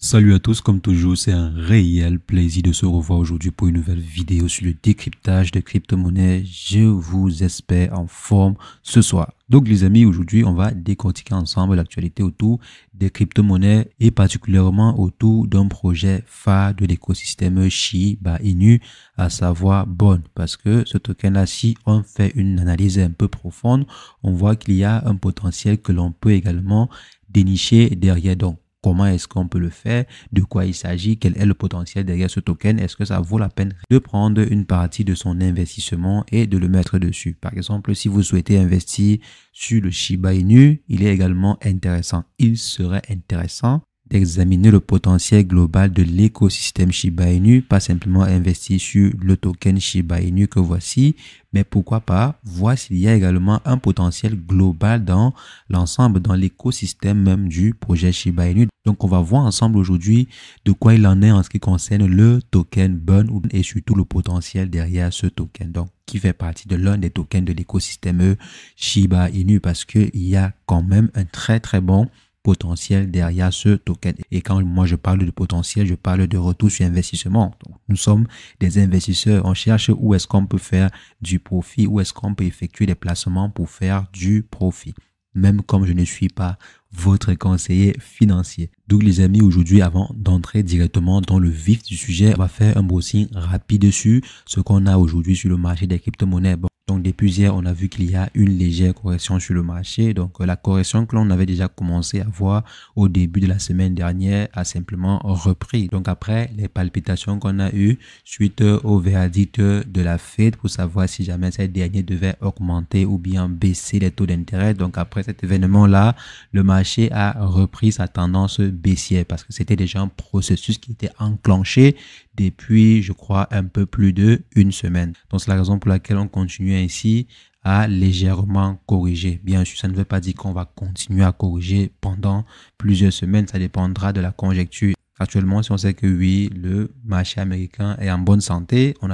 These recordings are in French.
Salut à tous, comme toujours, c'est un réel plaisir de se revoir aujourd'hui pour une nouvelle vidéo sur le décryptage de crypto-monnaies. Je vous espère en forme ce soir. Donc les amis, aujourd'hui, on va décortiquer ensemble l'actualité autour des crypto-monnaies et particulièrement autour d'un projet phare de l'écosystème Shiba Inu, à savoir BON. Parce que ce token-là, si on fait une analyse un peu profonde, on voit qu'il y a un potentiel que l'on peut également dénicher derrière. Donc, comment est-ce qu'on peut le faire? De quoi il s'agit? Quel est le potentiel derrière ce token? Est-ce que ça vaut la peine de prendre une partie de son investissement et de le mettre dessus? Par exemple, si vous souhaitez investir sur le Shiba Inu, il est également intéressant. Il serait intéressant d'examiner le potentiel global de l'écosystème Shiba Inu, pas simplement investir sur le token Shiba Inu que voici, mais pourquoi pas voir s'il y a également un potentiel global dans l'ensemble, dans l'écosystème même du projet Shiba Inu. Donc, on va voir ensemble aujourd'hui de quoi il en est en ce qui concerne le token BON et surtout le potentiel derrière ce token. Donc, qui fait partie de l'un des tokens de l'écosystème Shiba Inu parce qu'il y a quand même un très bon potentiel derrière ce token. Et quand moi je parle de potentiel, je parle de retour sur investissement. Donc, nous sommes des investisseurs. On cherche où est-ce qu'on peut faire du profit, où est-ce qu'on peut effectuer des placements pour faire du profit. Même comme je ne suis pas votre conseiller financier. Donc les amis, aujourd'hui, avant d'entrer directement dans le vif du sujet, on va faire un browsing rapide dessus ce qu'on a aujourd'hui sur le marché des crypto-monnaies. Bon, donc depuis hier, on a vu qu'il y a une légère correction sur le marché. Donc la correction que l'on avait déjà commencé à voir au début de la semaine dernière a simplement repris. Donc après les palpitations qu'on a eues suite au verdict de la Fed pour savoir si jamais cette dernière devait augmenter ou bien baisser les taux d'intérêt. Donc après cet événement-là, le marché a repris sa tendance baissière parce que c'était déjà un processus qui était enclenché depuis, je crois, un peu plus d'une semaine. Donc, c'est la raison pour laquelle on continue ainsi à légèrement corriger. Bien sûr, ça ne veut pas dire qu'on va continuer à corriger pendant plusieurs semaines. Ça dépendra de la conjecture. Actuellement, si on sait que oui, le marché américain est en bonne santé, on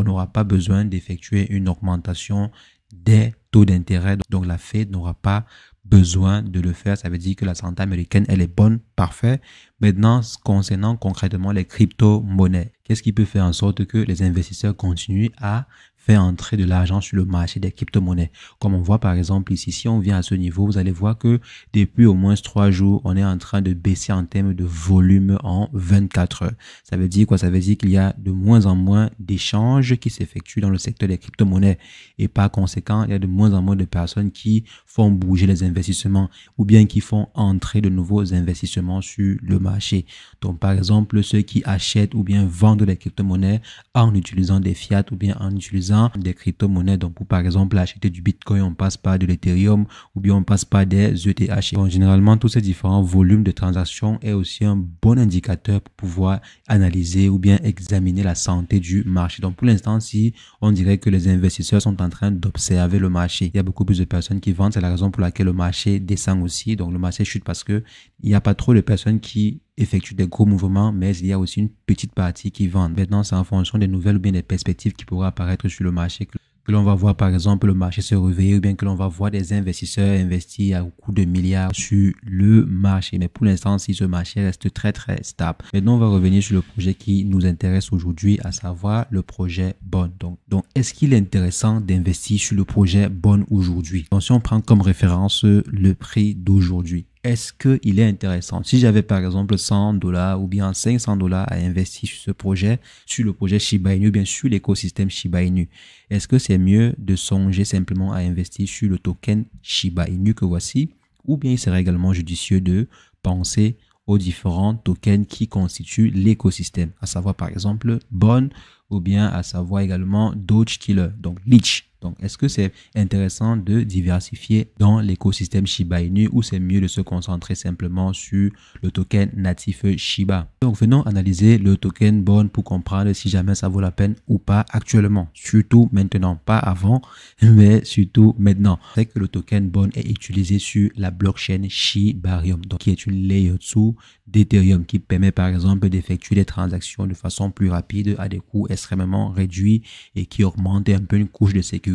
n'aura pas besoin d'effectuer une augmentation des taux d'intérêt. Donc, la Fed n'aura pas besoin de le faire. Ça veut dire que la santé américaine, elle est bonne, parfait. Maintenant, concernant concrètement les crypto-monnaies, qu'est-ce qui peut faire en sorte que les investisseurs continuent à faire entrer de l'argent sur le marché des crypto-monnaies? Comme on voit par exemple ici, si on vient à ce niveau, vous allez voir que depuis au moins 3 jours, on est en train de baisser en termes de volume en 24 heures. Ça veut dire quoi? Ça veut dire qu'il y a de moins en moins d'échanges qui s'effectuent dans le secteur des crypto-monnaies et par conséquent, il y a de moins en moins de personnes qui font bouger les investissements ou bien qui font entrer de nouveaux investissements sur le marché. Donc par exemple, ceux qui achètent ou bien vendent les crypto-monnaies en utilisant des fiat ou bien en utilisant des crypto-monnaies. Donc pour par exemple acheter du Bitcoin, on passe par de l'Ethereum ou bien on passe par des ETH. Donc généralement, tous ces différents volumes de transactions est aussi un bon indicateur pour pouvoir analyser ou bien examiner la santé du marché. Donc pour l'instant, si on dirait que les investisseurs sont en train d'observer le marché, il y a beaucoup plus de personnes qui vendent. C'est la raison pour laquelle le marché descend aussi. Donc le marché chute parce que il n'y a pas trop de personnes qui effectuent des gros mouvements, mais il y a aussi une petite partie qui vendent. Maintenant, c'est en fonction des nouvelles ou bien des perspectives qui pourraient apparaître sur le marché que l'on va voir par exemple le marché se réveiller ou bien que l'on va voir des investisseurs investir à coup de milliards sur le marché. Mais pour l'instant, si ce marché reste très stable. Maintenant, on va revenir sur le projet qui nous intéresse aujourd'hui, à savoir le projet BON. Donc est-ce qu'il est intéressant d'investir sur le projet BON aujourd'hui? Donc, si on prend comme référence le prix d'aujourd'hui, est-ce qu'il est intéressant? Si j'avais par exemple $100 ou bien $500 à investir sur ce projet, sur le projet Shiba Inu, bien sûr l'écosystème Shiba Inu, est-ce que c'est mieux de songer simplement à investir sur le token Shiba Inu que voici, ou bien il serait également judicieux de penser aux différents tokens qui constituent l'écosystème, à savoir par exemple BON ou bien à savoir également Doge Killer, donc Leech. Donc, est-ce que c'est intéressant de diversifier dans l'écosystème Shiba Inu ou c'est mieux de se concentrer simplement sur le token natif Shiba? Donc, venons analyser le token BON pour comprendre si jamais ça vaut la peine ou pas actuellement. Surtout maintenant, pas avant, mais surtout maintenant. C'est que le token BON est utilisé sur la blockchain Shibarium, donc qui est une layer 2 d'Ethereum qui permet par exemple d'effectuer des transactions de façon plus rapide à des coûts extrêmement réduits et qui augmente un peu une couche de sécurité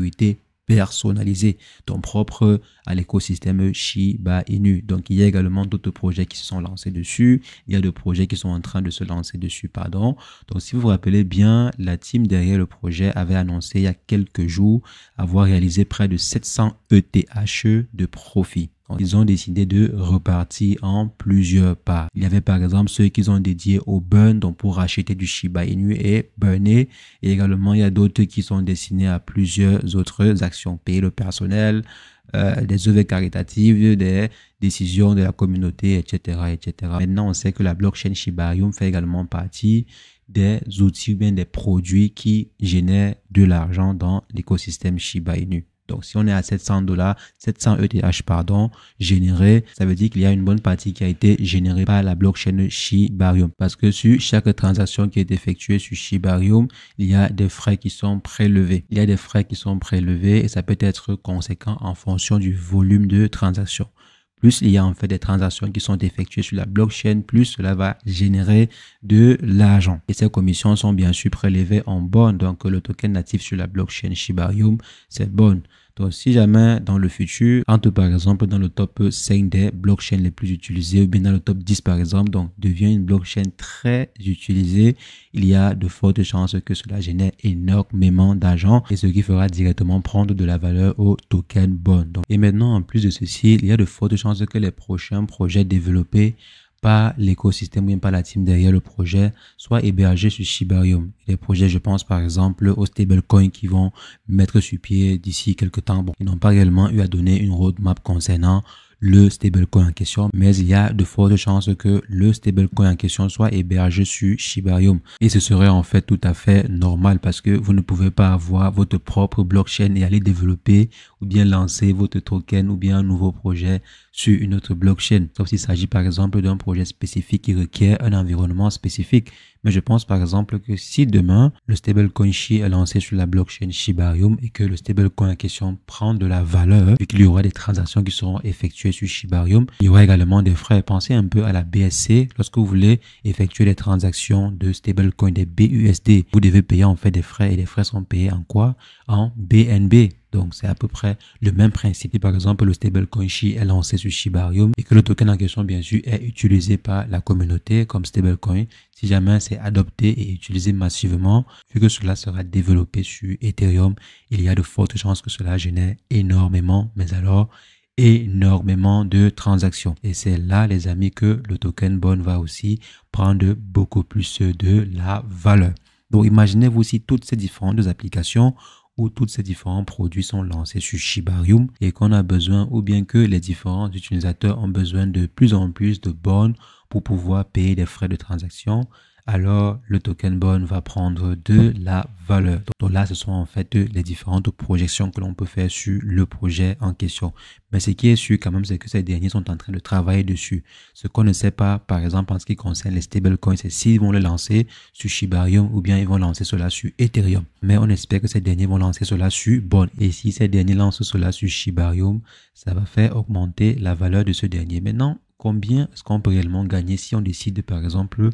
personnaliser ton propre à l'écosystème Shiba Inu. Donc, il y a également d'autres projets qui se sont lancés dessus. Il y a des projets qui sont en train de se lancer dessus, pardon. Donc, si vous vous rappelez bien, la team derrière le projet avait annoncé il y a quelques jours avoir réalisé près de 700 ETH de profit. Ils ont décidé de repartir en plusieurs parts. Il y avait par exemple ceux qui sont dédiés au burn, donc pour acheter du Shiba Inu et burner. Et également, il y a d'autres qui sont destinés à plusieurs autres actions. Payer le personnel, des œuvres caritatives, des décisions de la communauté, etc., etc. Maintenant, on sait que la blockchain Shibarium fait également partie des outils ou bien des produits qui génèrent de l'argent dans l'écosystème Shiba Inu. Donc, si on est à 700 ETH, générés, ça veut dire qu'il y a une bonne partie qui a été générée par la blockchain Shibarium. Parce que sur chaque transaction qui est effectuée sur Shibarium, il y a des frais qui sont prélevés. Il y a des frais qui sont prélevés et ça peut être conséquent en fonction du volume de transactions. Plus il y a en fait des transactions qui sont effectuées sur la blockchain, plus cela va générer de l'argent. Et ces commissions sont bien sûr prélevées en bonnes. Donc le token natif sur la blockchain Shibarium, c'est bonne. Donc, si jamais dans le futur, entre par exemple dans le top 5 des blockchains les plus utilisées ou bien dans le top 10 par exemple, donc devient une blockchain très utilisée, il y a de fortes chances que cela génère énormément d'argent et ce qui fera directement prendre de la valeur au token Bond. Donc, et maintenant, en plus de ceci, il y a de fortes chances que les prochains projets développés par l'écosystème ou bien par la team derrière le projet soit hébergé sur Shibarium. Les projets, je pense par exemple aux stablecoins qui vont mettre sur pied d'ici quelques temps. Bon, ils n'ont pas réellement eu à donner une roadmap concernant le stablecoin en question, mais il y a de fortes chances que le stablecoin en question soit hébergé sur Shibarium. Et ce serait en fait tout à fait normal parce que vous ne pouvez pas avoir votre propre blockchain et aller développer ou bien lancer votre token ou bien un nouveau projet sur une autre blockchain. Sauf s'il s'agit par exemple d'un projet spécifique qui requiert un environnement spécifique. Mais je pense par exemple que si demain le stablecoin Shi est lancé sur la blockchain Shibarium et que le stablecoin en question prend de la valeur et qu'il y aura des transactions qui seront effectuées sur Shibarium, il y aura également des frais. Pensez un peu à la BSC. Lorsque vous voulez effectuer des transactions de stablecoin, des BUSD, vous devez payer en fait des frais et les frais sont payés en quoi? En BNB. Donc, c'est à peu près le même principe. Si par exemple, le stablecoin Shi est lancé sur Shibarium et que le token en question, bien sûr, est utilisé par la communauté comme stablecoin, si jamais c'est adopté et utilisé massivement, vu que cela sera développé sur Ethereum, il y a de fortes chances que cela génère énormément, mais alors énormément de transactions. Et c'est là, les amis, que le token Bond va aussi prendre beaucoup plus de la valeur. Donc, imaginez-vous si toutes ces différentes applications où tous ces différents produits sont lancés sur Shibarium et qu'on a besoin ou bien que les différents utilisateurs ont besoin de plus en plus de bonds pour pouvoir payer des frais de transaction, alors le token bond va prendre de la valeur. Donc là, ce sont en fait les différentes projections que l'on peut faire sur le projet en question. Mais ce qui est sûr quand même, c'est que ces derniers sont en train de travailler dessus. Ce qu'on ne sait pas, par exemple, en ce qui concerne les stablecoins, c'est s'ils vont le lancer sur Shibarium ou bien ils vont lancer cela sur Ethereum. Mais on espère que ces derniers vont lancer cela sur Bond. Et si ces derniers lancent cela sur Shibarium, ça va faire augmenter la valeur de ce dernier. Maintenant, combien est-ce qu'on peut réellement gagner si on décide, par exemple,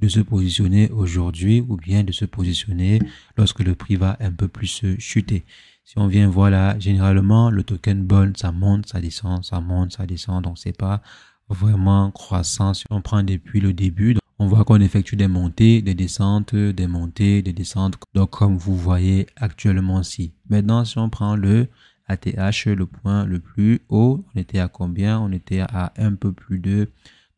de se positionner aujourd'hui ou bien de se positionner lorsque le prix va un peu plus chuter? Si on vient voir là, généralement, le token Bond, ça monte, ça descend, ça monte, ça descend. Donc, c'est pas vraiment croissant. Si on prend depuis le début, on voit qu'on effectue des montées, des descentes, des montées, des descentes. Donc, comme vous voyez actuellement ici. Maintenant, si on prend le ATH, le point le plus haut, on était à combien? On était à un peu plus de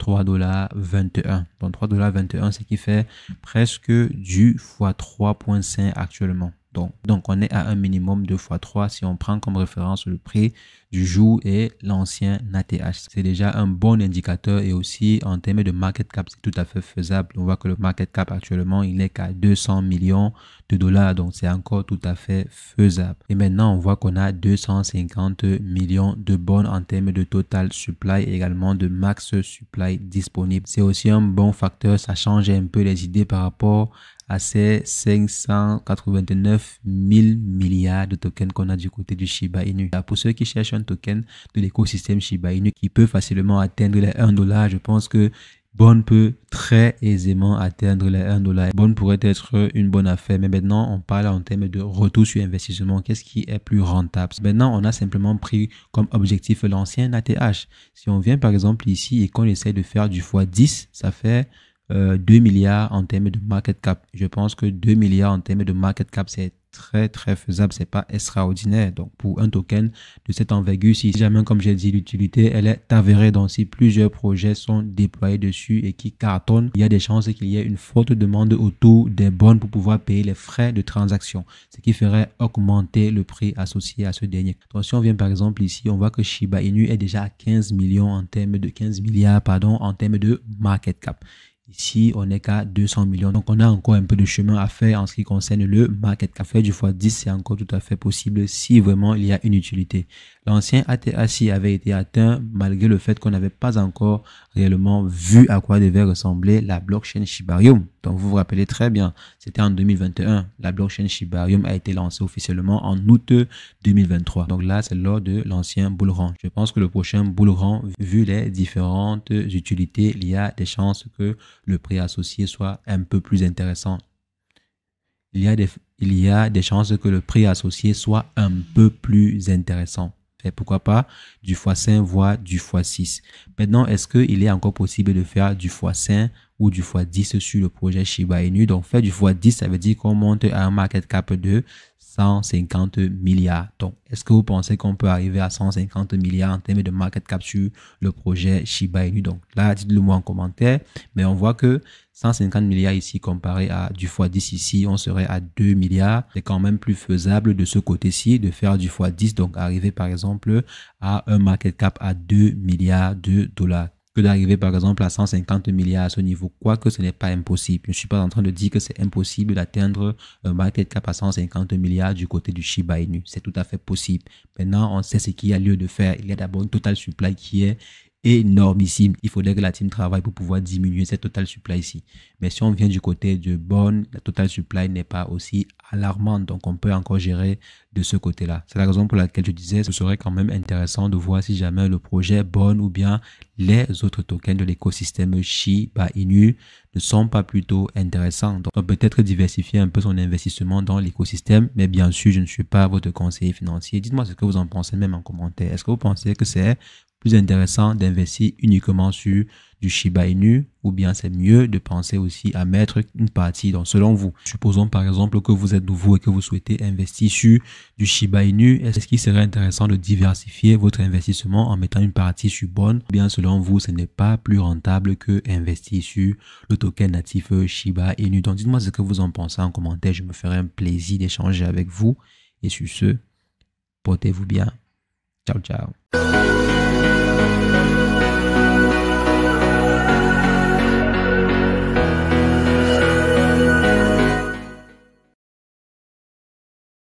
$3,21. Donc $3,21, ce qui fait presque du x3.5 actuellement. Donc on est à un minimum de x3 si on prend comme référence le prix du jour et l'ancien ATH. C'est déjà un bon indicateur et aussi en termes de market cap, c'est tout à fait faisable. On voit que le market cap actuellement, il n'est qu'à 200 millions de dollars. Donc c'est encore tout à fait faisable. Et maintenant, on voit qu'on a 250 millions de bonds en termes de total supply et également de max supply disponible. C'est aussi un bon facteur. Ça change un peu les idées par rapport à ces 589 000 milliards de tokens qu'on a du côté du Shiba Inu. Pour ceux qui cherchent un token de l'écosystème Shiba Inu qui peut facilement atteindre les $1, je pense que Bond peut très aisément atteindre les 1 dollar. Bond pourrait être une bonne affaire, mais maintenant on parle en termes de retour sur investissement. Qu'est-ce qui est plus rentable? Maintenant, on a simplement pris comme objectif l'ancien ATH. Si on vient par exemple ici et qu'on essaie de faire du x10, ça fait 2 milliards en termes de market cap. Je pense que 2 milliards en termes de market cap, c'est très faisable, c'est pas extraordinaire. Donc pour un token de cette envergure, si jamais, comme j'ai dit, l'utilité elle est avérée, donc si plusieurs projets sont déployés dessus et qui cartonnent, il y a des chances qu'il y ait une forte demande autour des bonds pour pouvoir payer les frais de transaction, ce qui ferait augmenter le prix associé à ce dernier. Donc si on vient par exemple ici, on voit que Shiba Inu est déjà à 15 millions en termes de 15 milliards en termes de market cap. Ici, on n'est qu'à 200 millions. Donc, on a encore un peu de chemin à faire en ce qui concerne le market cap. Faire du x10, c'est encore tout à fait possible si vraiment il y a une utilité. L'ancien ATH avait été atteint malgré le fait qu'on n'avait pas encore réellement vu à quoi devait ressembler la blockchain Shibarium. Donc, vous vous rappelez très bien, c'était en 2021. La blockchain Shibarium a été lancée officiellement en août 2023. Donc là, c'est lors de l'ancien bull run. Je pense que le prochain bull run, vu les différentes utilités, il y a des chances que le prix associé soit un peu plus intéressant. Il y a des chances que le prix associé soit un peu plus intéressant. Et pourquoi pas du x5 voire du x6. Maintenant, est-ce qu'il est encore possible de faire du x5 ou du x10 sur le projet Shiba Inu? Donc, faire du x10, ça veut dire qu'on monte à un market cap de 150 milliards. Donc, est-ce que vous pensez qu'on peut arriver à 150 milliards en termes de market cap sur le projet Shiba Inu? Donc là, dites-le moi en commentaire. Mais on voit que 150 milliards ici comparé à du x10 ici, on serait à 2 milliards. C'est quand même plus faisable de ce côté-ci de faire du x10. Donc, arriver par exemple à un market cap à 2 milliards de dollars. Que d'arriver par exemple à 150 milliards à ce niveau, quoique ce n'est pas impossible. Je ne suis pas en train de dire que c'est impossible d'atteindre un market cap à 150 milliards du côté du Shiba Inu. C'est tout à fait possible. Maintenant, on sait ce qu'il y a lieu de faire. Il y a d'abord une total supply qui est énormissime. Il faudrait que la team travaille pour pouvoir diminuer cette total supply ici. Mais si on vient du côté de Bond, la total supply n'est pas aussi alarmante. Donc, on peut encore gérer de ce côté-là. C'est la raison pour laquelle je disais, ce serait quand même intéressant de voir si jamais le projet Bond ou bien les autres tokens de l'écosystème Shiba Inu ne sont pas plutôt intéressants. Donc, peut-être diversifier un peu son investissement dans l'écosystème. Mais bien sûr, je ne suis pas votre conseiller financier. Dites-moi ce que vous en pensez même en commentaire. Est-ce que vous pensez que c'est plus intéressant d'investir uniquement sur du Shiba Inu ou bien c'est mieux de penser aussi à mettre une partie, donc selon vous, supposons par exemple que vous êtes nouveau et que vous souhaitez investir sur du Shiba Inu, est-ce qu'il serait intéressant de diversifier votre investissement en mettant une partie sur Bond ou bien selon vous ce n'est pas plus rentable que investir sur le token natif Shiba Inu? Donc dites-moi ce que vous en pensez en commentaire, je me ferai un plaisir d'échanger avec vous et sur ce, portez-vous bien. Ciao ciao.